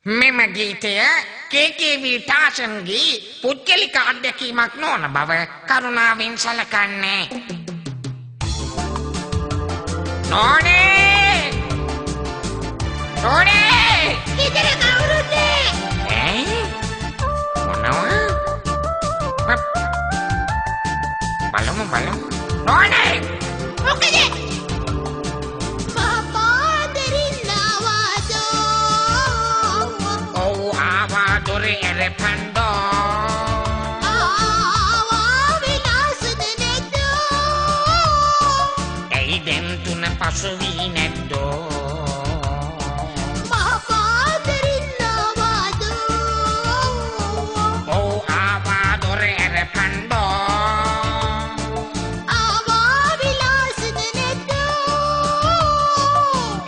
මෙම ගීතය KKV ටාෂන්ගේ පුද්ගලික අත්දැකීමක් නොවන බව කරුණාවෙන් සලකන්නේ. නෝනේ! නෝනේ! ගෙදර කවුරුත් නෑ. මොනවා? බලමු. නෝනේ! මොකද? පාදරින් ආවාදෝ. ඔව් ආවා දොරේ එරපන්ඩෝ. ආවා විලාසද නැද්දෝ. ඇයි දැන් තුන පසු වී නැද්දෝ? පාදරින් ආවාදෝ. ඔව් ආවා දොරේ එරපන්ඩෝ. ආවා විලාසද නැද්දෝ.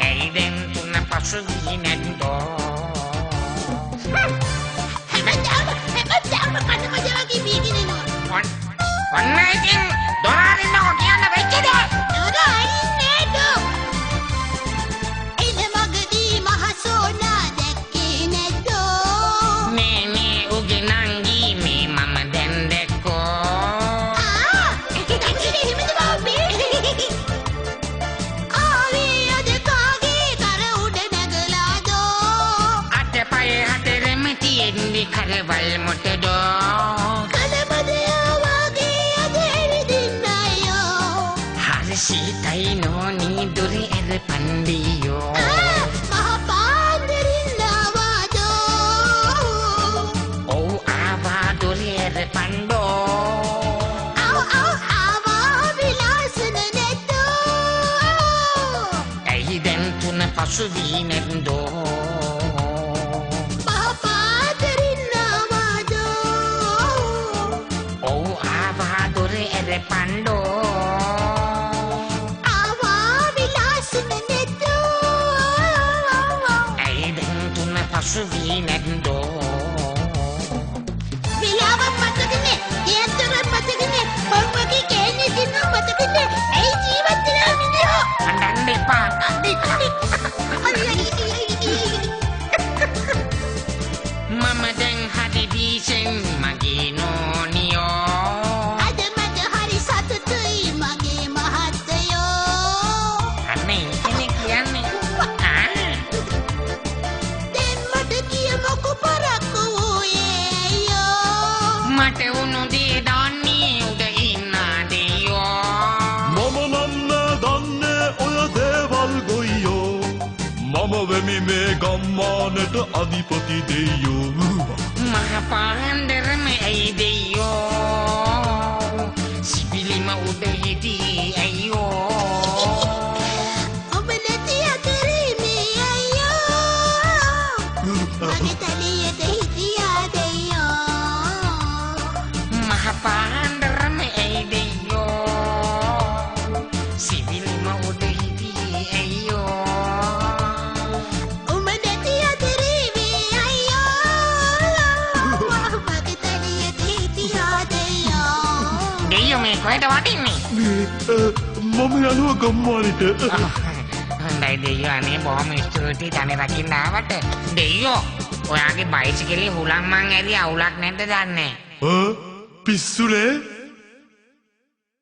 ඇයි දැන් තුන පසු වී නැද්දෝ? හැමදාම කටමජ වගේ බීගෙන එනවා. ඔන්න ඉතින් දොර අරින්නකො කියන්න වෙච්ච දේ. දොර අරින්නේ නේද? එන මගදී මහසෝනා දැක්කේ නැද්දෝ. මේ උගේ නංගී මේ මම දැන් දැක්කෝ. දකින්නේ හිමද බබ්බේ? ආවේ අද කාගේ කර උඩ නැගලාදෝ. අතපය හතරෙම තියෙන්නේ කරවල් මොටදෝ. කලබදයා වගේ අද ඇවිදින්න අයෝ. හරි සීතයි නෝනී දොරේ එරපන්ඩියෝ. මහ පාන්දරින් ආවාදෝ. ඔව් ආවා දොරේ එරපන්ඩෝ. ආවා විලාසන නැද්දෝ. ඇයි දැන් තුන පසු වී නැද්දෝ? මහ පාන්දරින් ආවාදෝ. ඔව් ආවා දොරේ එරපන්ඩෝ. ආවා විලාසන නැද්දෝ. ඇයි දැන් තුන පසු වී නැද්දෝ? විලාවක් මතකනේ, දියන්තරක් මතකනේ, පොල්වගේ කෑන්නේ දිනු මතකනේ. ඇයි ජීවත් වෙලා මිනිහෝ? අඬන්න එපා. මම දැන් හරි දීසෙන් මගේ නෝනියෝ. අද මට හරි සතුටුයි මගේ මහත්තයෝ. අනේ කෙනෙක් කියන්නේ. දැන් මට කියමුකෝ පරක්කු වූයේ අයියෝ. මට උණු දේ දාන්නේ උඩ ඉන්න දෙයෝ. මම නම් දන්නේ ඔය දේවල් ගොයියෝ. මම වෙමි මේ ගම්මානට අධිපති දෙයෝ. මහ පාන්දරම ඇයි දෙයෝ. සිබිලිම උඩ හිටියේ ඇයෝ. ඔබ නැති අතරේ මේ අයියෝ. මගේ තලියට හිටියා දෙයෝ. මහ පාන්දරම ඇයි දෙයෝ. සිබිලිම උඩ හිටියේ ඇයෝ. ඔබ නැති අතරේ මේ අයියෝ. මගේ තලියට හිටියා දෙයෝ. දෙයෝ මේ කොහෙට වටින්නේ? මම යනවා ගම්මානට. හොඳයි දෙයෝ අනේ බොහොම ස්තුතියි තනේ රකින්න ආවට. දෙයෝ ඔයාගේ බයිසිකලේ හුලං මං ඇරි අවුලක් නැද්ද දන්නේ? පිස්සුනේ